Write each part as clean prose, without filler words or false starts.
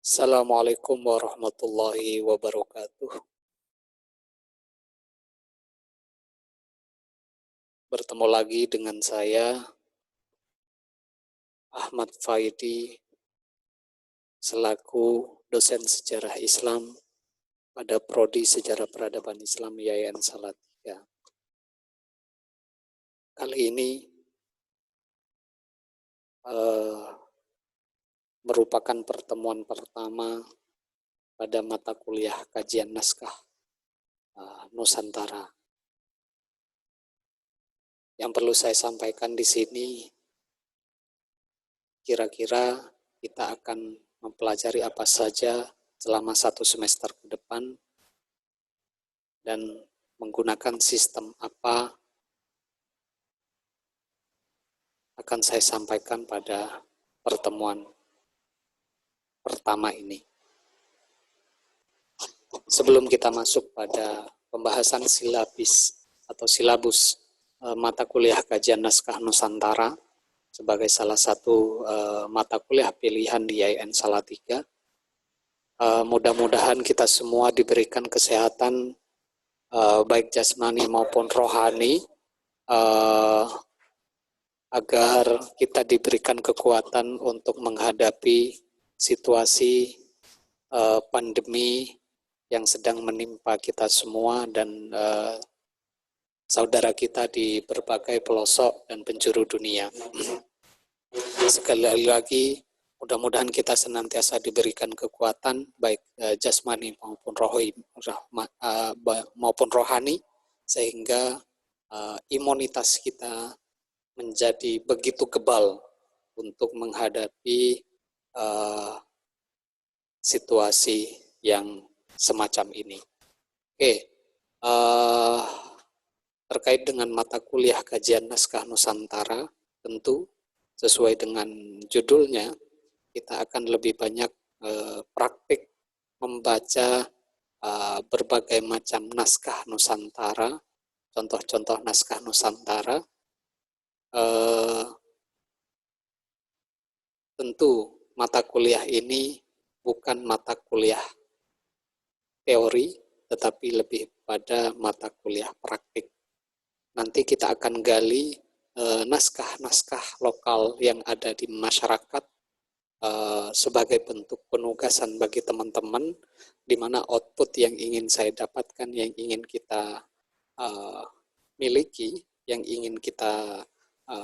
Assalamualaikum warahmatullahi wabarakatuh. Bertemu lagi dengan saya, Ahmad Faidi, selaku dosen sejarah Islam pada Prodi Sejarah Peradaban Islam IAIN Salatiga. Kali ini merupakan pertemuan pertama pada mata kuliah kajian naskah Nusantara. Yang perlu saya sampaikan di sini, kira-kira kita akan mempelajari apa saja selama 1 semester ke depan dan menggunakan sistem apa akan saya sampaikan pada pertemuan pertama ini. Sebelum kita masuk pada pembahasan silabus mata kuliah kajian naskah Nusantara sebagai salah satu mata kuliah pilihan di IAIN Salatiga, mudah-mudahan kita semua diberikan kesehatan baik jasmani maupun rohani, agar kita diberikan kekuatan untuk menghadapi situasi pandemi yang sedang menimpa kita semua dan saudara kita di berbagai pelosok dan penjuru dunia. Sekali lagi, mudah-mudahan kita senantiasa diberikan kekuatan baik jasmani maupun rohani, sehingga imunitas kita menjadi begitu kebal untuk menghadapi situasi yang semacam ini. Oke, terkait dengan mata kuliah kajian naskah Nusantara, tentu sesuai dengan judulnya, kita akan lebih banyak praktik membaca berbagai macam naskah Nusantara, contoh-contoh naskah Nusantara. Tentu mata kuliah ini bukan mata kuliah teori, tetapi lebih pada mata kuliah praktik. Nanti kita akan gali naskah-naskah lokal yang ada di masyarakat sebagai bentuk penugasan bagi teman-teman, di mana output yang ingin saya dapatkan, yang ingin kita miliki, yang ingin kita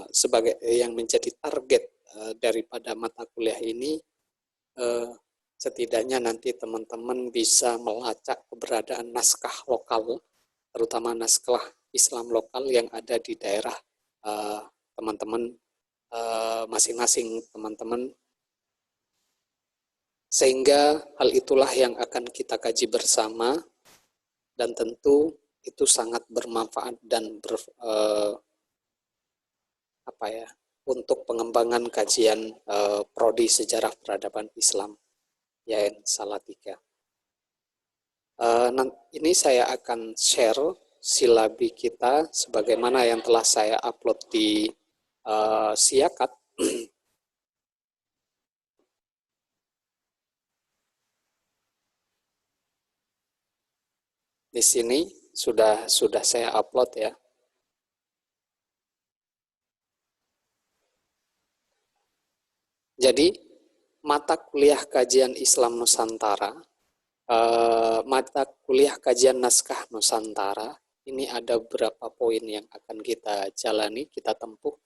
sebagai yang menjadi target daripada mata kuliah ini, setidaknya nanti teman-teman bisa melacak keberadaan naskah lokal, terutama naskah Islam lokal yang ada di daerah teman-teman masing-masing teman-teman, sehingga hal itulah yang akan kita kaji bersama, dan tentu itu sangat bermanfaat dan untuk pengembangan kajian Prodi Sejarah Peradaban Islam IAIN Salatiga. Ini saya akan share silabi kita sebagaimana yang telah saya upload di Siakat. Di sini sudah saya upload ya. Jadi mata kuliah kajian Islam Nusantara, mata kuliah kajian naskah Nusantara, ini ada beberapa poin yang akan kita jalani, kita tempuh,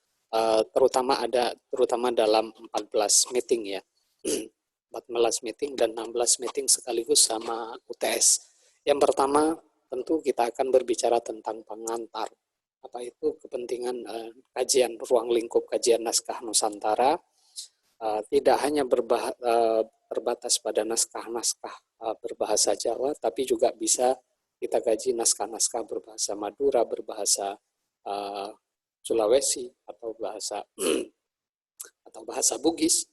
terutama dalam 14 meeting ya. 14 meeting dan 16 meeting sekaligus sama UTS. Yang pertama, tentu kita akan berbicara tentang pengantar. Apa itu kepentingan kajian ruang lingkup kajian naskah Nusantara, tidak hanya terbatas pada naskah-naskah berbahasa Jawa, tapi juga bisa kita kaji naskah-naskah berbahasa Madura, berbahasa Sulawesi, atau bahasa Bugis,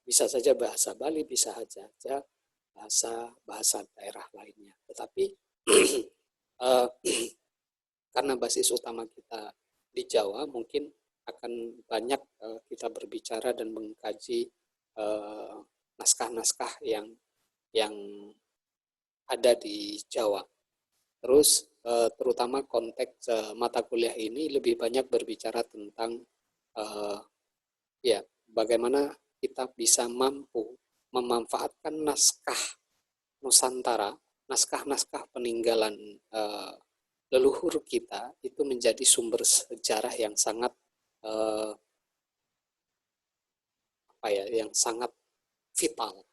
bisa saja bahasa Bali, bisa saja bahasa daerah lainnya. Tetapi karena basis utama kita di Jawa, mungkin akan banyak kita berbicara dan mengkaji naskah-naskah yang ada di Jawa. Terus terutama konteks mata kuliah ini lebih banyak berbicara tentang ya bagaimana kita bisa mampu memanfaatkan naskah Nusantara, naskah-naskah peninggalan leluhur kita itu menjadi sumber sejarah yang sangat yang sangat vital.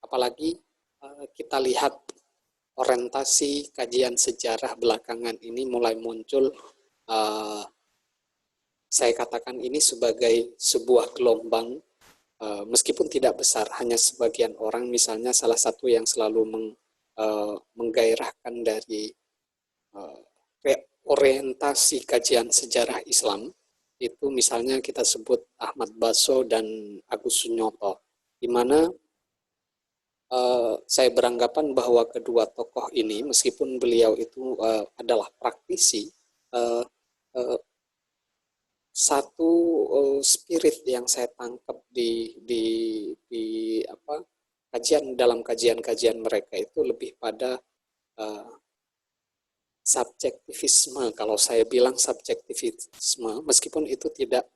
Apalagi kita lihat orientasi kajian sejarah belakangan ini mulai muncul, saya katakan ini sebagai sebuah gelombang, meskipun tidak besar, hanya sebagian orang, misalnya salah satu yang selalu menggairahkan dari orientasi kajian sejarah Islam, itu misalnya kita sebut Ahmad Basso dan Agus Sunyoto, di mana saya beranggapan bahwa kedua tokoh ini, meskipun beliau itu adalah praktisi, satu spirit yang saya tangkap di dalam kajian-kajian mereka itu lebih pada subjektivisme. Kalau saya bilang subjektivisme, meskipun itu tidak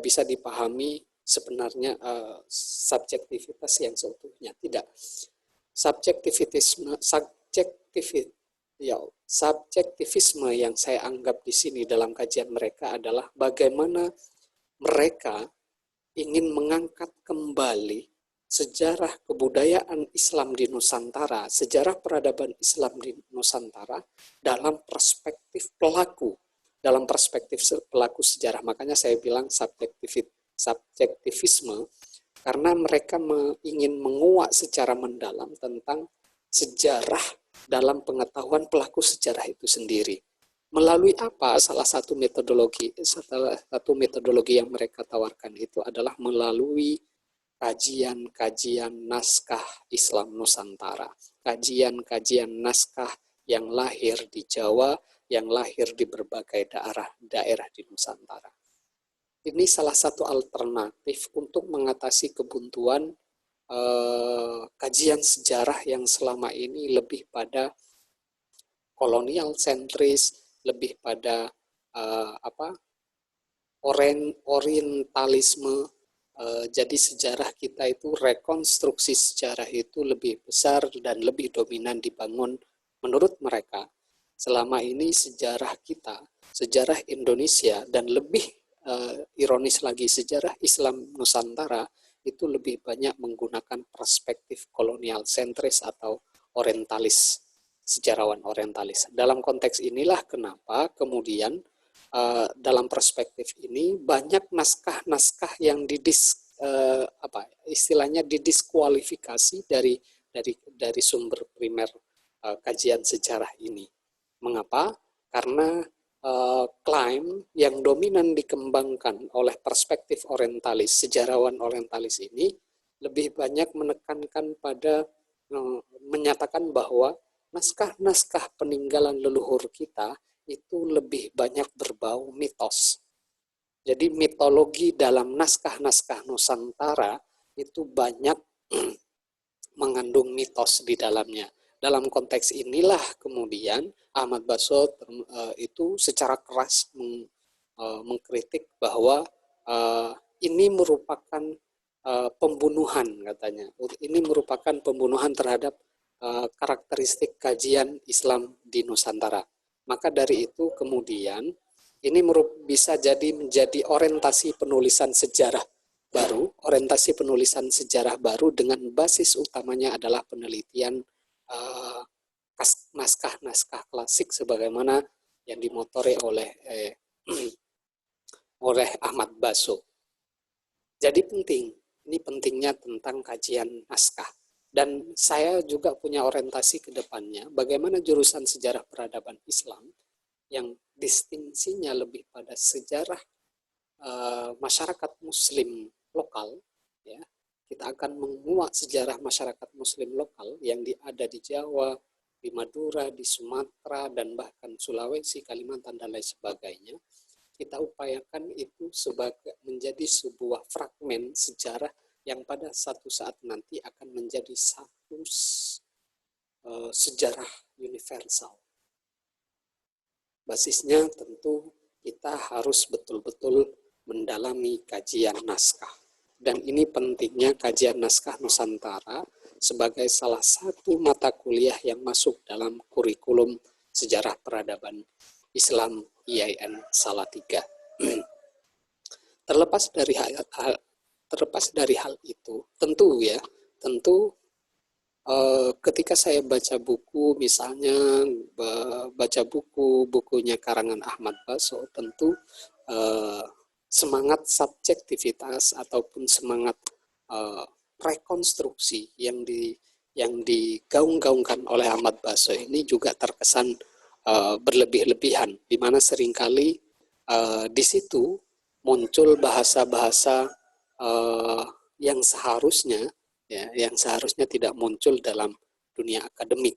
bisa dipahami sebenarnya subjektivitas yang seutuhnya, tidak. Subjektivisme yang saya anggap di sini dalam kajian mereka adalah bagaimana mereka ingin mengangkat kembali sejarah kebudayaan Islam di Nusantara, sejarah peradaban Islam di Nusantara dalam perspektif pelaku, sejarah. Makanya saya bilang subjektivisme, karena mereka ingin menguak secara mendalam tentang sejarah dalam pengetahuan pelaku sejarah itu sendiri. Melalui apa? Salah satu metodologi yang mereka tawarkan itu adalah melalui kajian-kajian naskah Islam Nusantara, kajian-kajian naskah yang lahir di Jawa, yang lahir di berbagai daerah di Nusantara. Ini salah satu alternatif untuk mengatasi kebuntuan kajian sejarah yang selama ini lebih pada kolonial sentris, lebih pada orientalisme. Jadi sejarah kita itu, rekonstruksi sejarah itu lebih besar dan lebih dominan dibangun menurut mereka. Selama ini sejarah kita, sejarah Indonesia, dan lebih ironis lagi sejarah Islam Nusantara itu lebih banyak menggunakan perspektif kolonial sentris atau orientalis, sejarawan orientalis. Dalam konteks inilah kenapa kemudian dalam perspektif ini banyak naskah-naskah yang istilahnya didiskualifikasi dari sumber primer kajian sejarah ini. Mengapa? Karena klaim yang dominan dikembangkan oleh perspektif orientalis, sejarawan orientalis ini lebih banyak menekankan pada menyatakan bahwa naskah-naskah peninggalan leluhur kita itu lebih banyak berbau mitos. Jadi mitologi dalam naskah-naskah Nusantara itu banyak mengandung mitos di dalamnya. Dalam konteks inilah kemudian Ahmad Basso itu secara keras mengkritik bahwa ini merupakan pembunuhan, katanya. Ini merupakan pembunuhan terhadap karakteristik kajian Islam di Nusantara. Maka dari itu kemudian ini bisa menjadi orientasi penulisan sejarah baru dengan basis utamanya adalah penelitian naskah-naskah klasik sebagaimana yang dimotori oleh Ahmad Basso. Jadi ini pentingnya tentang kajian naskah. Dan saya juga punya orientasi ke depannya, bagaimana jurusan sejarah peradaban Islam yang distingsinya lebih pada sejarah masyarakat Muslim lokal, ya, kita akan menguak sejarah masyarakat Muslim lokal yang ada di Jawa, di Madura, di Sumatera, dan bahkan Sulawesi, Kalimantan, dan lain sebagainya. Kita upayakan itu menjadi sebuah fragmen sejarah yang pada satu saat nanti akan menjadi satu sejarah universal. Basisnya tentu kita harus betul-betul mendalami kajian naskah. Dan ini pentingnya kajian naskah Nusantara sebagai salah satu mata kuliah yang masuk dalam kurikulum sejarah peradaban Islam IAIN Salatiga. Terlepas dari hal itu, tentu ketika saya baca buku, misalnya baca bukunya karangan Ahmad Baso, tentu semangat subjektivitas ataupun semangat rekonstruksi yang digaung-gaungkan oleh Ahmad Baso ini juga terkesan berlebih-lebihan, di mana seringkali di situ muncul bahasa-bahasa yang seharusnya tidak muncul dalam dunia akademik.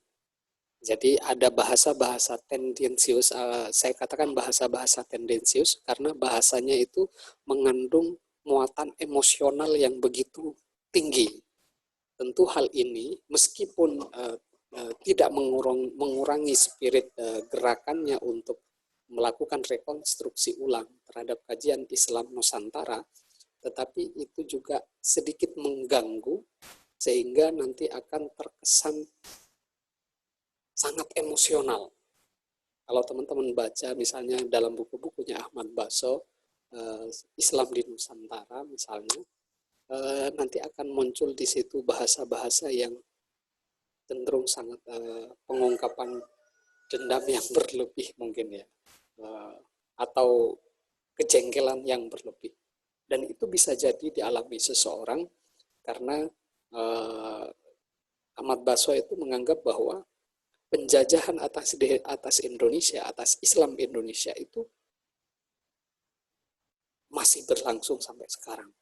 Jadi ada bahasa-bahasa tendensius, saya katakan bahasa-bahasa tendensius karena bahasanya itu mengandung muatan emosional yang begitu tinggi. Tentu hal ini meskipun tidak mengurangi spirit gerakannya untuk melakukan rekonstruksi ulang terhadap kajian Islam Nusantara, tetapi itu juga sedikit mengganggu sehingga nanti akan terkesan sangat emosional. Kalau teman-teman baca misalnya dalam buku-bukunya Ahmad Baso, Islam di Nusantara misalnya, nanti akan muncul di situ bahasa-bahasa yang cenderung sangat pengungkapan dendam yang berlebih mungkin ya, atau kejengkelan yang berlebih. Dan itu bisa jadi dialami seseorang karena Ahmad Baso itu menganggap bahwa penjajahan atas Indonesia, atas Islam Indonesia itu masih berlangsung sampai sekarang.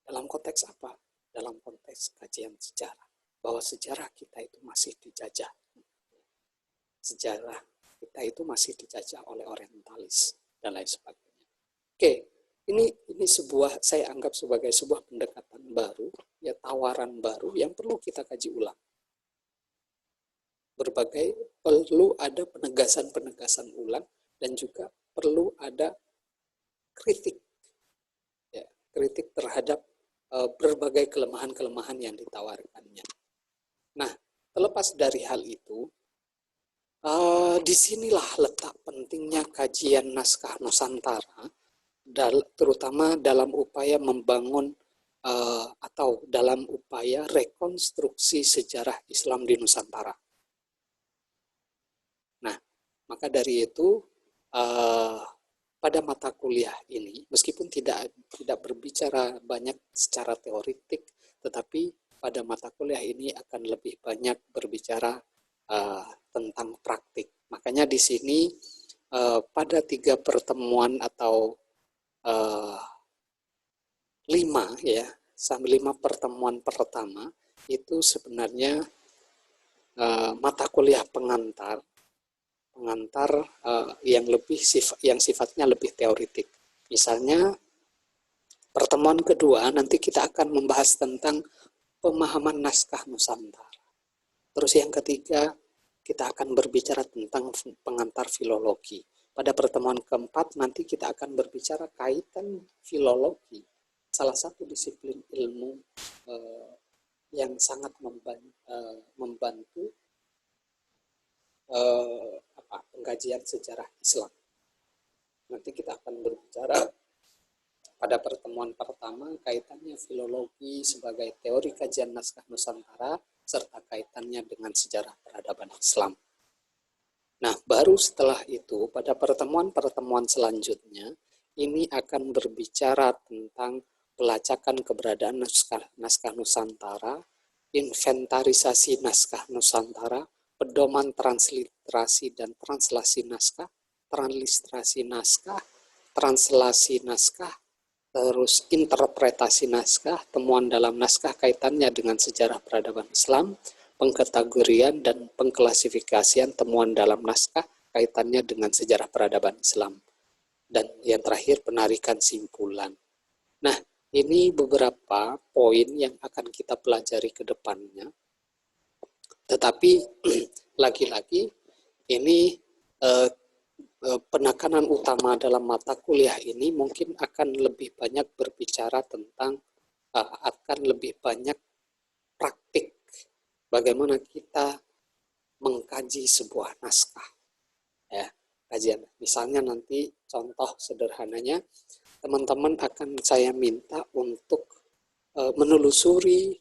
Dalam konteks apa? Dalam konteks kajian sejarah. Bahwa sejarah kita itu masih dijajah. Sejarah kita itu masih dijajah oleh orientalis dan lain sebagainya. Oke. Ini saya anggap sebagai sebuah pendekatan baru, ya tawaran baru yang perlu kita kaji ulang. Perlu ada penegasan ulang dan juga perlu ada kritik, ya, kritik terhadap berbagai kelemahan-kelemahan yang ditawarkannya. Nah, terlepas dari hal itu, disinilah letak pentingnya kajian naskah Nusantara, terutama dalam upaya membangun atau dalam upaya rekonstruksi sejarah Islam di Nusantara. Nah, maka dari itu pada mata kuliah ini, meskipun tidak berbicara banyak secara teoritik, tetapi pada mata kuliah ini akan lebih banyak berbicara tentang praktik. Makanya di sini pada 3 pertemuan atau 5 pertemuan pertama itu sebenarnya mata kuliah pengantar yang sifatnya lebih teoritik. Misalnya pertemuan kedua nanti kita akan membahas tentang pemahaman naskah Nusantara. Terus yang ketiga kita akan berbicara tentang pengantar filologi. Pada pertemuan keempat nanti kita akan berbicara kaitan filologi, salah satu disiplin ilmu yang sangat membantu pengkajian sejarah Islam. Nanti kita akan berbicara pada pertemuan pertama kaitannya filologi sebagai teori kajian naskah Nusantara serta kaitannya dengan sejarah peradaban Islam. Nah, baru setelah itu pada pertemuan-pertemuan selanjutnya ini akan berbicara tentang pelacakan keberadaan naskah Nusantara, inventarisasi naskah Nusantara, pedoman transliterasi dan translasi naskah, translasi naskah, terus interpretasi naskah, temuan dalam naskah kaitannya dengan sejarah peradaban Islam, pengkategorian dan pengklasifikasian temuan dalam naskah kaitannya dengan sejarah peradaban Islam. Dan yang terakhir penarikan simpulan. Nah, Ini beberapa poin yang akan kita pelajari ke depannya. Tetapi lagi-lagi ini penekanan utama dalam mata kuliah ini mungkin akan lebih banyak berbicara tentang akan lebih banyak praktik bagaimana kita mengkaji sebuah naskah, ya, kajian. Misalnya nanti contoh sederhananya, teman-teman akan saya minta untuk menelusuri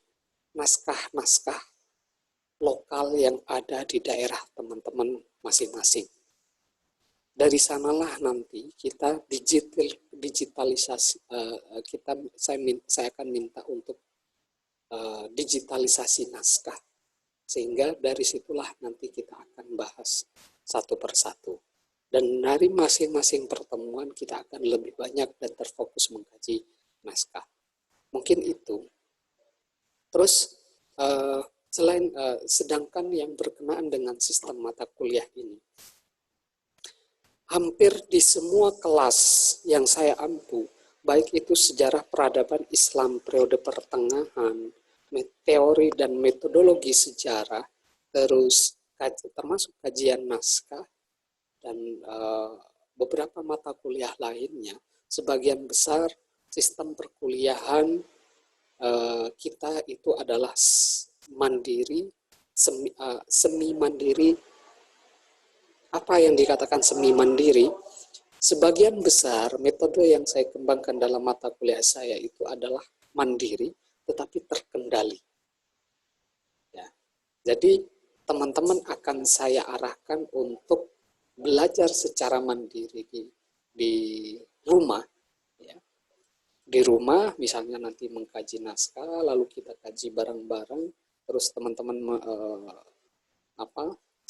naskah-naskah lokal yang ada di daerah teman-teman masing-masing. Dari sanalah nanti kita digitalisasi, saya akan minta untuk digitalisasi naskah, sehingga dari situlah nanti kita akan bahas satu persatu. Dan dari masing-masing pertemuan kita akan lebih banyak dan terfokus mengkaji naskah. Mungkin itu. Terus sedangkan yang berkenaan dengan sistem mata kuliah ini, hampir di semua kelas yang saya ampu, baik itu sejarah peradaban Islam periode pertengahan, teori dan metodologi sejarah, terus termasuk kajian naskah, dan beberapa mata kuliah lainnya, sebagian besar sistem perkuliahan kita itu adalah mandiri, semi mandiri. Apa yang dikatakan semi mandiri? Sebagian besar metode yang saya kembangkan dalam mata kuliah saya itu adalah mandiri, tetapi terkendali. Ya. Jadi teman-teman akan saya arahkan untuk belajar secara mandiri di rumah. Ya. Di rumah, misalnya nanti mengkaji naskah, lalu kita kaji bareng-bareng, terus teman-teman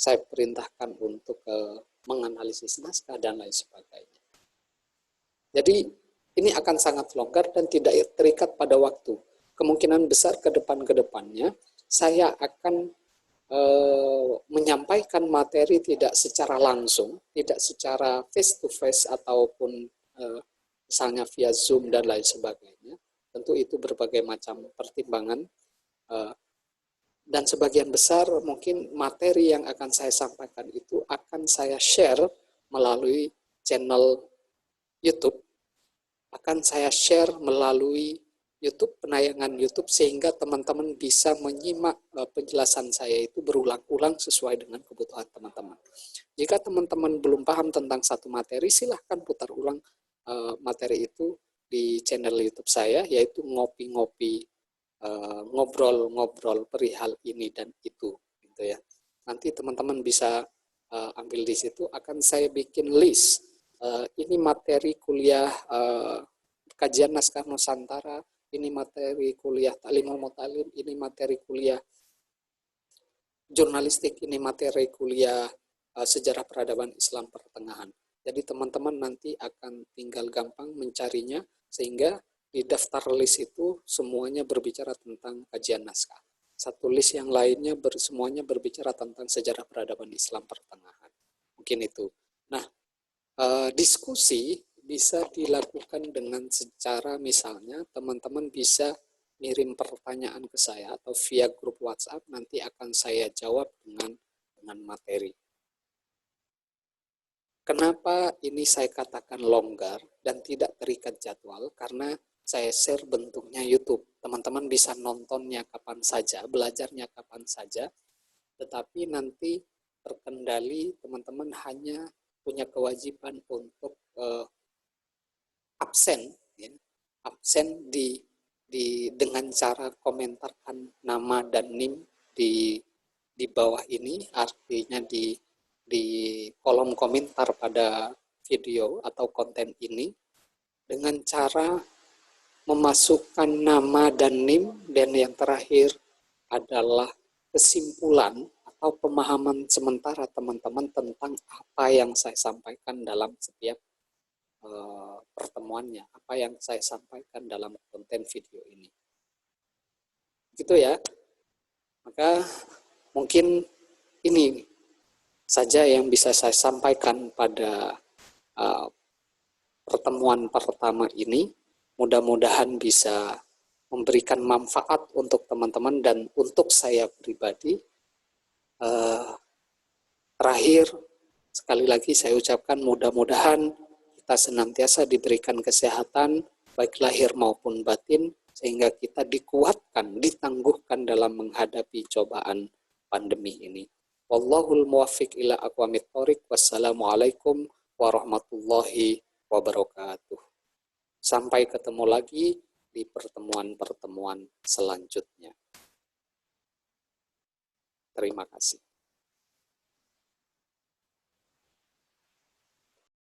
saya perintahkan untuk menganalisis naskah dan lain sebagainya. Jadi ini akan sangat longgar dan tidak terikat pada waktu. Kemungkinan besar ke depannya saya akan menyampaikan materi tidak secara langsung, tidak secara face to face ataupun misalnya via Zoom dan lain sebagainya. Tentu itu berbagai macam pertimbangan. Dan sebagian besar mungkin materi yang akan saya sampaikan itu akan saya share melalui channel YouTube, akan saya share melalui YouTube, penayangan YouTube, sehingga teman-teman bisa menyimak penjelasan saya itu berulang-ulang sesuai dengan kebutuhan teman-teman. Jika teman-teman belum paham tentang satu materi, silahkan putar ulang materi itu di channel YouTube saya, yaitu ngopi-ngopi, ngobrol-ngobrol perihal ini dan itu, gitu ya. Nanti teman-teman bisa ambil di situ. Akan saya bikin list. Ini materi kuliah kajian naskah Nusantara, ini materi kuliah Ta'limul Mutalim, ini materi kuliah jurnalistik, ini materi kuliah sejarah peradaban Islam pertengahan. Jadi teman-teman nanti akan tinggal gampang mencarinya, sehingga di daftar list itu semuanya berbicara tentang kajian naskah. Satu list yang lainnya semuanya berbicara tentang sejarah peradaban Islam pertengahan. Mungkin itu. Nah, diskusi bisa dilakukan dengan secara, misalnya teman-teman bisa ngirim pertanyaan ke saya atau via grup WhatsApp, nanti akan saya jawab dengan materi. Kenapa ini saya katakan longgar dan tidak terikat jadwal? Karena saya share bentuknya YouTube. Teman-teman bisa nontonnya kapan saja, belajarnya kapan saja, tetapi nanti terkendali, teman-teman hanya punya kewajiban untuk absen, ya, absen dengan cara komentarkan nama dan NIM di bawah ini, artinya di kolom komentar pada video atau konten ini, dengan cara memasukkan nama dan NIM, dan yang terakhir adalah kesimpulan atau pemahaman sementara teman-teman tentang apa yang saya sampaikan dalam setiap pertemuannya, apa yang saya sampaikan dalam konten video ini. Gitu ya. Maka mungkin ini saja yang bisa saya sampaikan pada pertemuan pertama ini. mudah-mudahan bisa memberikan manfaat untuk teman-teman dan untuk saya pribadi. Terakhir, sekali lagi saya ucapkan mudah-mudahan kita senantiasa diberikan kesehatan, baik lahir maupun batin, sehingga kita dikuatkan, ditangguhkan dalam menghadapi cobaan pandemi ini. Wallahul muwaffiq ila aqwamit thoriq. Wassalamualaikum warahmatullahi wabarakatuh. Sampai ketemu lagi di pertemuan-pertemuan selanjutnya. Terima kasih.